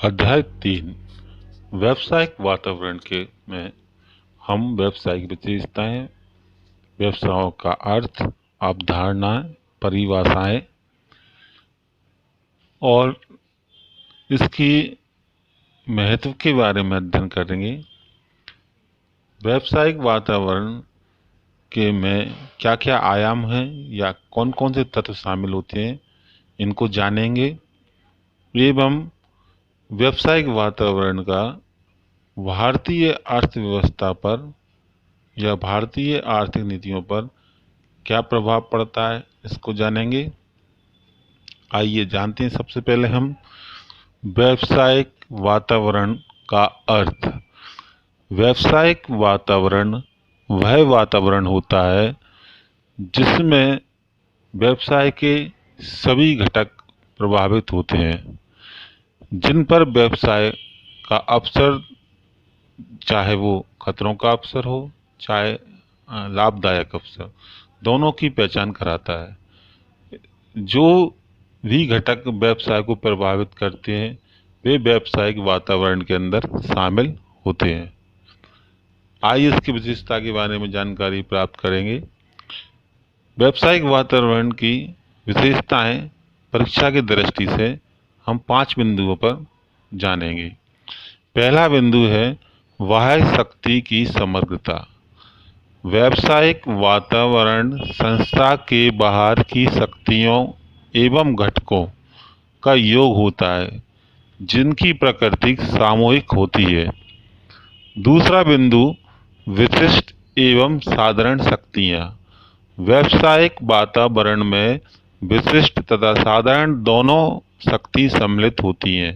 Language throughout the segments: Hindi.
अध्याय 3 व्यावसायिक वातावरण के में हम व्यावसायिक विशेषताएं, व्यवसायों का अर्थ, अवधारणाएं, परिभाषाएं और इसकी महत्व के बारे में अध्ययन करेंगे। व्यावसायिक वातावरण के में क्या क्या आयाम हैं या कौन कौन से तत्व शामिल होते हैं, इनको जानेंगे एवं व्यावसायिक वातावरण का भारतीय अर्थव्यवस्था पर या भारतीय आर्थिक नीतियों पर क्या प्रभाव पड़ता है, इसको जानेंगे। आइए जानते हैं सबसे पहले हम व्यावसायिक वातावरण का अर्थ। व्यावसायिक वातावरण वह वातावरण होता है जिसमें व्यवसाय के सभी घटक प्रभावित होते हैं, जिन पर व्यवसाय का अवसर, चाहे वो खतरों का अवसर हो चाहे लाभदायक अवसर, दोनों की पहचान कराता है। जो भी घटक व्यवसाय को प्रभावित करते हैं वे व्यावसायिक वातावरण के अंदर शामिल होते हैं। आइए इसकी विशेषता के बारे में जानकारी प्राप्त करेंगे। व्यावसायिक वातावरण की विशेषताएं परीक्षा की दृष्टि से हम 5 बिंदुओं पर जानेंगे। पहला बिंदु है बाह्य शक्ति की समग्रता। व्यावसायिक वातावरण संस्था के बाहर की शक्तियों एवं घटकों का योग होता है जिनकी प्रकृति सामूहिक होती है। दूसरा बिंदु विशिष्ट एवं साधारण शक्तियाँ। व्यावसायिक वातावरण में विशिष्ट तथा साधारण दोनों शक्ति सम्मिलित होती हैं।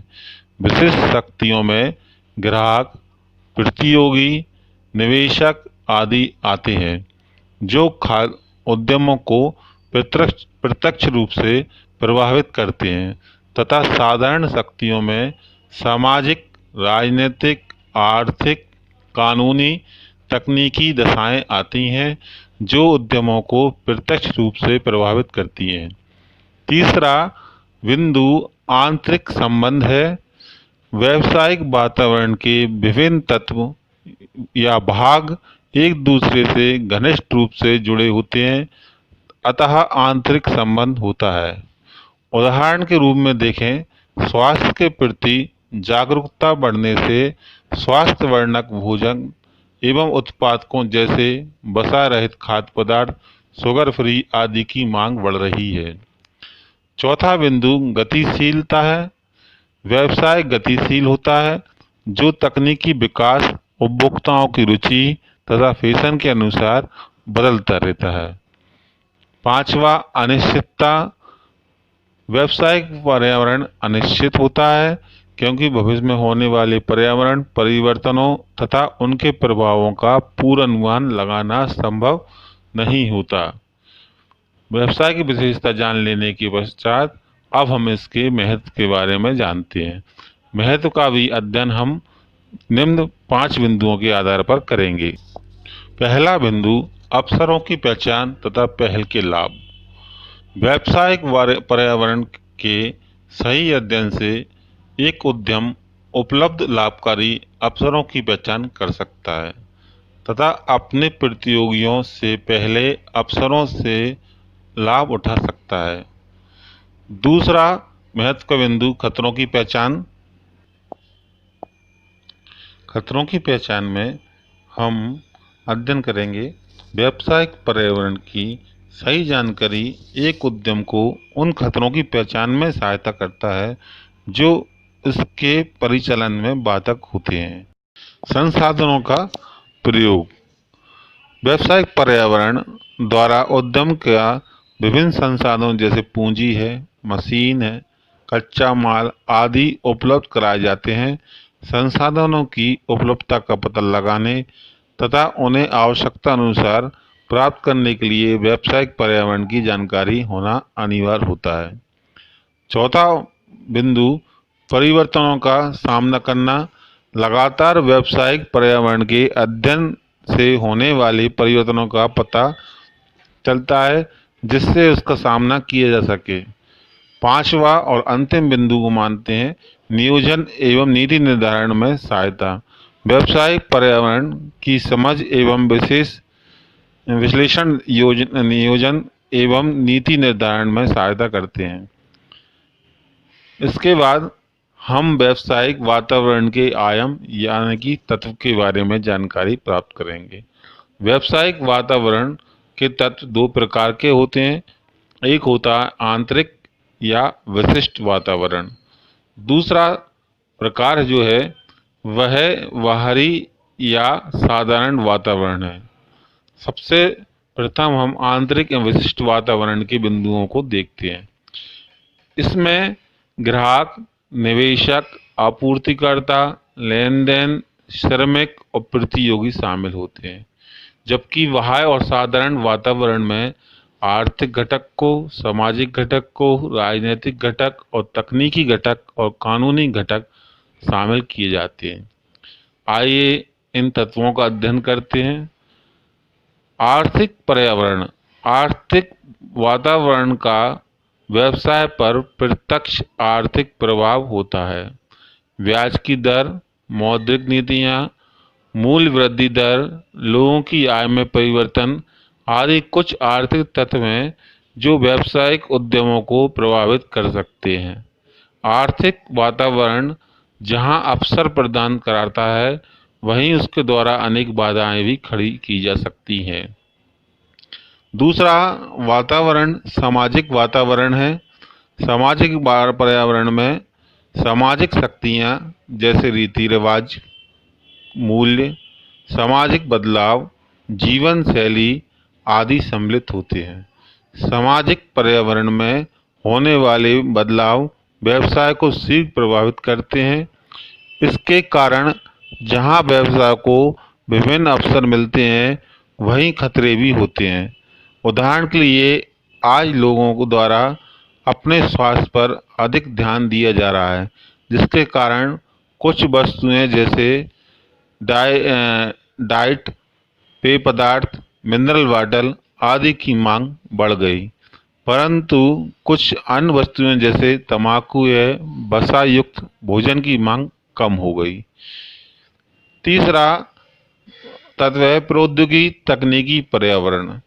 विशिष्ट शक्तियों में ग्राहक, प्रतियोगी, निवेशक आदि आते हैं जो उद्यमों को प्रत्यक्ष रूप से प्रभावित करते हैं, तथा साधारण शक्तियों में सामाजिक, राजनीतिक, आर्थिक, कानूनी, तकनीकी दशाएं आती हैं जो उद्यमों को प्रत्यक्ष रूप से प्रभावित करती हैं। तीसरा बिंदु आंतरिक संबंध है। व्यावसायिक वातावरण के विभिन्न तत्व या भाग एक दूसरे से घनिष्ठ रूप से जुड़े होते हैं, अतः आंतरिक संबंध होता है। उदाहरण के रूप में देखें, स्वास्थ्य के प्रति जागरूकता बढ़ने से स्वास्थ्यवर्धक भोजन एवं उत्पादकों जैसे वसा रहित खाद्य पदार्थ, शुगर फ्री आदि की मांग बढ़ रही है। चौथा बिंदु गतिशीलता है। व्यवसाय गतिशील होता है जो तकनीकी विकास, उपभोक्ताओं की रुचि तथा फैशन के अनुसार बदलता रहता है। पांचवा अनिश्चितता। व्यावसायिक पर्यावरण अनिश्चित होता है क्योंकि भविष्य में होने वाले पर्यावरण परिवर्तनों तथा उनके प्रभावों का पूर्वानुमान लगाना संभव नहीं होता। व्यवसाय की विशेषता जान लेने के पश्चात अब हम इसके महत्व के बारे में जानते हैं। महत्व का भी अध्ययन हम निम्न 5 बिंदुओं के आधार पर करेंगे। पहला बिंदु अवसरों की पहचान तथा पहल के लाभ। व्यावसायिक पर्यावरण के सही अध्ययन से एक उद्यम उपलब्ध लाभकारी अवसरों की पहचान कर सकता है तथा अपने प्रतियोगियों से पहले अवसरों से लाभ उठा सकता है। दूसरा महत्व का बिंदु खतरों की पहचान। खतरों की पहचान में हम अध्ययन करेंगे व्यावसायिक पर्यावरण की सही जानकारी एक उद्यम को उन खतरों की पहचान में सहायता करता है जो इसके परिचालन में बाधक होते हैं। संसाधनों का प्रयोग। व्यावसायिक पर्यावरण द्वारा उद्यम का विभिन्न संसाधनों जैसे पूंजी है, मशीन है, कच्चा माल आदि उपलब्ध कराए जाते हैं। संसाधनों की उपलब्धता का पता लगाने तथा उन्हें आवश्यकता अनुसार प्राप्त करने के लिए व्यावसायिक पर्यावरण की जानकारी होना अनिवार्य होता है। चौथा बिंदु परिवर्तनों का सामना करना। लगातार व्यावसायिक पर्यावरण के अध्ययन से होने वाले परिवर्तनों का पता चलता है जिससे उसका सामना किया जा सके। पांचवा और अंतिम बिंदु को मानते हैं नियोजन एवं नीति निर्धारण में सहायता। व्यावसायिक पर्यावरण की समझ एवं विशेष विश्लेषण नियोजन एवं नीति निर्धारण में सहायता करते हैं। इसके बाद हम व्यावसायिक वातावरण के आयाम यानी कि तत्व के बारे में जानकारी प्राप्त करेंगे। व्यावसायिक वातावरण के तत्व दो प्रकार के होते हैं। एक होता है आंतरिक या विशिष्ट वातावरण। दूसरा प्रकार जो है वह बाहरी या साधारण वातावरण है। सबसे प्रथम हम आंतरिक या विशिष्ट वातावरण के बिंदुओं को देखते हैं। इसमें ग्राहक, निवेशक, आपूर्तिकर्ता, लेन देन, श्रमिक और प्रतियोगी शामिल होते हैं। जबकि बाह्य और साधारण वातावरण में आर्थिक घटक को, सामाजिक घटक को, राजनीतिक घटक और तकनीकी घटक और कानूनी घटक शामिल किए जाते हैं। आइए इन तत्वों का अध्ययन करते हैं। आर्थिक पर्यावरण। आर्थिक वातावरण का व्यवसाय पर प्रत्यक्ष आर्थिक प्रभाव होता है। ब्याज की दर, मौद्रिक नीतियां, मूल्य वृद्धि दर, लोगों की आय में परिवर्तन आदि कुछ आर्थिक तत्व हैं जो व्यावसायिक उद्यमों को प्रभावित कर सकते हैं। आर्थिक वातावरण जहां अवसर प्रदान कराता है, वहीं उसके द्वारा अनेक बाधाएं भी खड़ी की जा सकती हैं। दूसरा वातावरण सामाजिक वातावरण है। सामाजिक पर्यावरण में सामाजिक शक्तियाँ जैसे रीति रिवाज, मूल्य, सामाजिक बदलाव, जीवन शैली आदि सम्मिलित होते हैं। सामाजिक पर्यावरण में होने वाले बदलाव व्यवसाय को शीघ्र प्रभावित करते हैं। इसके कारण जहां व्यवसाय को विभिन्न अवसर मिलते हैं, वहीं खतरे भी होते हैं। उदाहरण के लिए आज लोगों को द्वारा अपने स्वास्थ्य पर अधिक ध्यान दिया जा रहा है, जिसके कारण कुछ वस्तुएं जैसे डाइट, पेय पदार्थ, मिनरल वाटर आदि की मांग बढ़ गई, परंतु कुछ अन्य वस्तुएं जैसे तंबाकू या वसा युक्त भोजन की मांग कम हो गई। तीसरा तत्व है प्रौद्योगिकी तकनीकी पर्यावरण।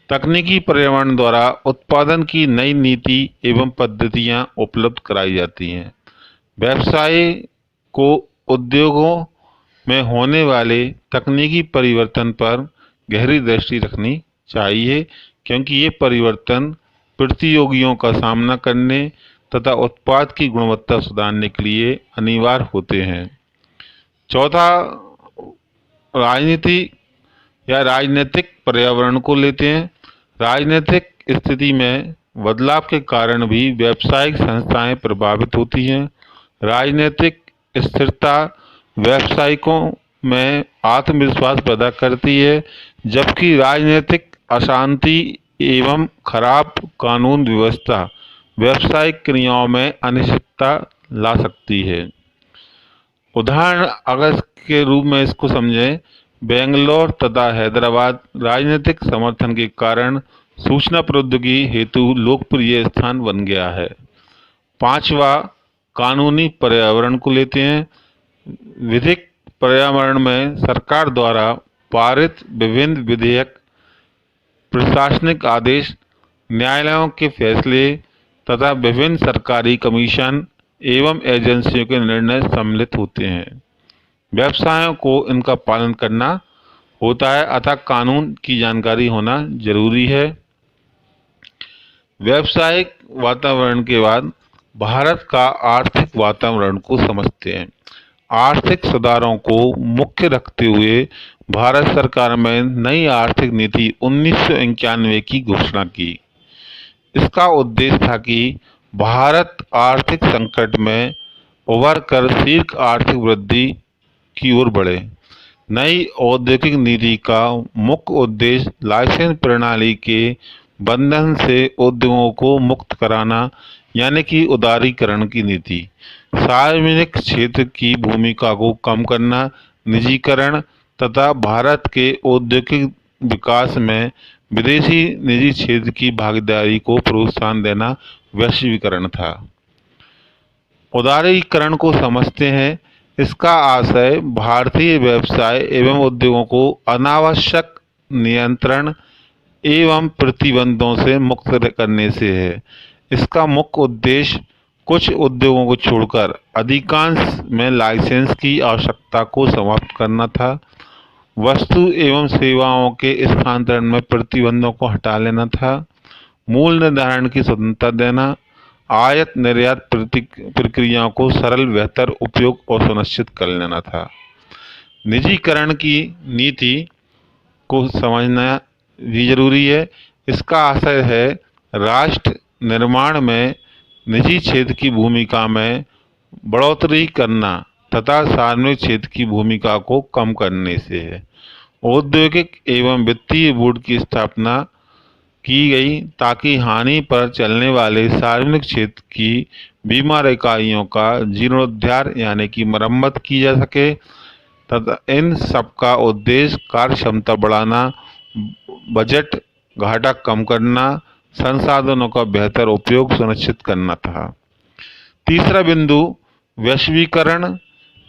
तकनीकी पर्यावरण द्वारा उत्पादन की नई नीति एवं पद्धतियां उपलब्ध कराई जाती हैं। व्यवसाय को उद्योगों में होने वाले तकनीकी परिवर्तन पर गहरी दृष्टि रखनी चाहिए, क्योंकि ये परिवर्तन प्रतियोगियों का सामना करने तथा उत्पाद की गुणवत्ता सुधारने के लिए अनिवार्य होते हैं। चौथा राजनीति या राजनीतिक पर्यावरण को लेते हैं। राजनीतिक स्थिति में बदलाव के कारण भी व्यावसायिक संस्थाएं प्रभावित होती हैं। राजनीतिक स्थिरता व्यावसायिकों में आत्मविश्वास पैदा करती है, जबकि राजनीतिक अशांति एवं खराब कानून व्यवस्था व्यावसायिक क्रियाओं में अनिश्चितता ला सकती है। उदाहरण अगर के रूप में इसको समझें, बेंगलोर तथा हैदराबाद राजनीतिक समर्थन के कारण सूचना प्रौद्योगिकी हेतु लोकप्रिय स्थान बन गया है। पांचवा कानूनी पर्यावरण को लेते हैं। विधिक पर्यावरण में सरकार द्वारा पारित विभिन्न विधेयक, प्रशासनिक आदेश, न्यायालयों के फैसले तथा विभिन्न सरकारी कमीशन एवं एजेंसियों के निर्णय सम्मिलित होते हैं। व्यवसायों को इनका पालन करना होता है, अतः कानून की जानकारी होना जरूरी है। व्यावसायिक वातावरण के बाद भारत का आर्थिक वातावरण को समझते हैं। आर्थिक सुधारों को मुख्य रखते हुए भारत सरकार में नई आर्थिक नीति 1991 की घोषणा की। इसका उद्देश्य था कि भारत आर्थिक संकट में उभर कर शीघ्र आर्थिक वृद्धि की ओर बढ़े। नई औद्योगिक नीति का मुख्य उद्देश्य लाइसेंस प्रणाली के बंधन से उद्योगों को मुक्त कराना, यानी कि उदारीकरण की नीति, सार्वजनिक क्षेत्र की भूमिका को कम करना, निजीकरण तथा भारत के औद्योगिक विकास में विदेशी निजी क्षेत्र की भागीदारी को प्रोत्साहन देना वैश्वीकरण था। उदारीकरण को समझते हैं। इसका आशय भारतीय व्यवसाय एवं उद्योगों को अनावश्यक नियंत्रण एवं प्रतिबंधों से मुक्त करने से है। इसका मुख्य उद्देश्य कुछ उद्योगों को छोड़कर अधिकांश में लाइसेंस की आवश्यकता को समाप्त करना था। वस्तु एवं सेवाओं के स्थानांतरण में प्रतिबंधों को हटा लेना था। मूल्य निर्धारण की स्वतंत्रता देना, आयात निर्यात प्रक्रियाओं को सरल, बेहतर उपयोग और सुनिश्चित कर लेना था। निजीकरण की नीति को समझना भी जरूरी है। इसका आशय है राष्ट्र निर्माण में निजी क्षेत्र की भूमिका में बढ़ोतरी करना तथा सार्वजनिक क्षेत्र की भूमिका को कम करने से है। औद्योगिक एवं वित्तीय बोर्ड की स्थापना की गई ताकि हानि पर चलने वाले सार्वजनिक क्षेत्र की बीमा इकाइयों का जीर्णोद्धार यानी कि मरम्मत की जा सके तथा इन सबका उद्देश्य कार्य क्षमता बढ़ाना, बजट घाटा कम करना, संसाधनों का बेहतर उपयोग सुनिश्चित करना था। तीसरा बिंदु वैश्वीकरण।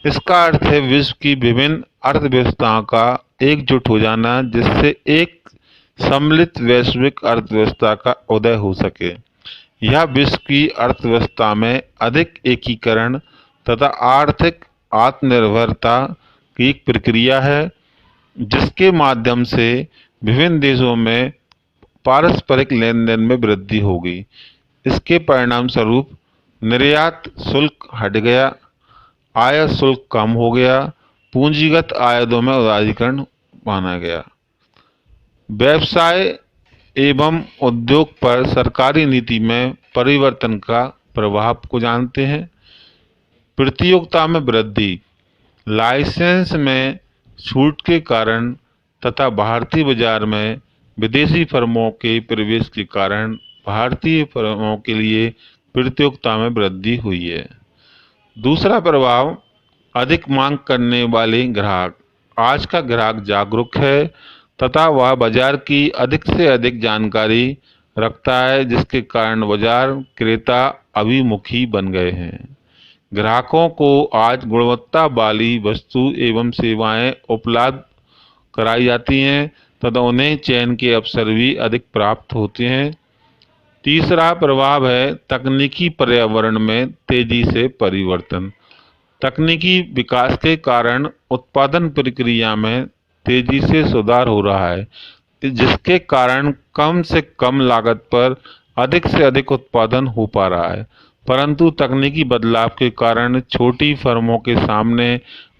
इसका अर्थ है विश्व की विभिन्न अर्थव्यवस्थाओं का एकजुट हो जाना, जिससे एक सम्मिलित वैश्विक अर्थव्यवस्था का उदय हो सके। यह विश्व की अर्थव्यवस्था में अधिक एकीकरण तथा आर्थिक आत्मनिर्भरता की एक प्रक्रिया है, जिसके माध्यम से विभिन्न देशों में पारस्परिक लेन देन में वृद्धि होगी। इसके परिणाम स्वरूप निर्यात शुल्क हट गया, आयात शुल्क कम हो गया, पूंजीगत आयातों में उदारीकरण माना गया। व्यवसाय एवं उद्योग पर सरकारी नीति में परिवर्तन का प्रभाव को जानते हैं। प्रतियोगिता में वृद्धि। लाइसेंस में छूट के कारण तथा भारतीय बाजार में विदेशी फर्मों के प्रवेश के कारण भारतीय फर्मों के लिए प्रतियोगिता में वृद्धि हुई है। दूसरा प्रभाव अधिक मांग करने वाले ग्राहक। आज का ग्राहक जागरूक है तथा वह बाजार की अधिक से अधिक जानकारी रखता है, जिसके कारण बाजार क्रेता अभिमुखी बन गए हैं। ग्राहकों को आज गुणवत्ता वाली वस्तु एवं सेवाएं उपलब्ध कराई जाती हैं तथा उन्हें चयन के अवसर भी अधिक प्राप्त होते हैं। तीसरा प्रभाव है तकनीकी पर्यावरण में तेजी से परिवर्तन। तकनीकी विकास के कारण उत्पादन प्रक्रिया में तेजी से सुधार हो रहा है, जिसके कारण कम से कम लागत पर अधिक से अधिक उत्पादन हो पा रहा है। परंतु तकनीकी बदलाव के कारण छोटी फर्मों के सामने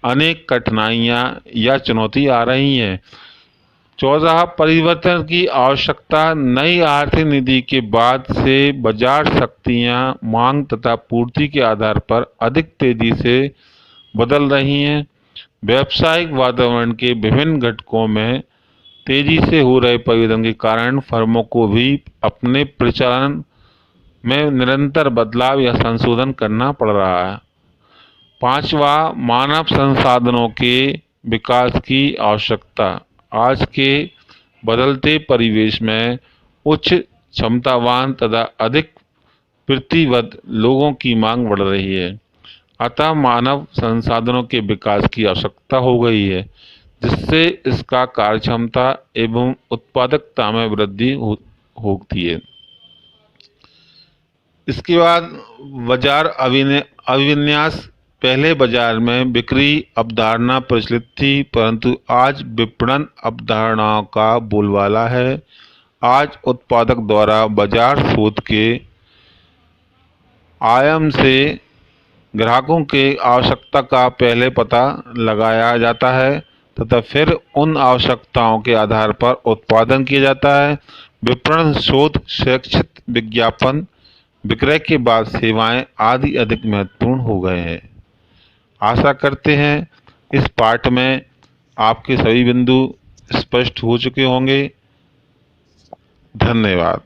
अनेक कठिनाइयां या चुनौती आ रही हैं। 14 परिवर्तन की आवश्यकता। नई आर्थिक नीति के बाद से बाजार शक्तियां मांग तथा पूर्ति के आधार पर अधिक तेजी से बदल रही हैं। व्यावसायिक वातावरण के विभिन्न घटकों में तेजी से हो रहे परिवर्तन के कारण फर्मों को भी अपने परिचालन में निरंतर बदलाव या संशोधन करना पड़ रहा है। पांचवा मानव संसाधनों के विकास की आवश्यकता। आज के बदलते परिवेश में उच्च क्षमतावान तथा अधिक प्रतिबद्ध लोगों की मांग बढ़ रही है, अतः मानव संसाधनों के विकास की आवश्यकता हो गई है, जिससे इसका कार्यक्षमता एवं उत्पादकता में वृद्धि होती है। इसके बाद बाजार अभिविन्यास। पहले बाजार में बिक्री अवधारणा प्रचलित थी, परंतु आज विपणन अवधारणाओं का बोलबाला है। आज उत्पादक द्वारा बाजार शोध के आयाम से ग्राहकों के आवश्यकता का पहले पता लगाया जाता है तथा फिर उन आवश्यकताओं के आधार पर उत्पादन किया जाता है। विपणन, शोध, शैक्षिक विज्ञापन, विक्रय के बाद सेवाएं आदि अधिक महत्वपूर्ण हो गए हैं। आशा करते हैं इस पाठ में आपके सभी बिंदु स्पष्ट हो चुके होंगे। धन्यवाद।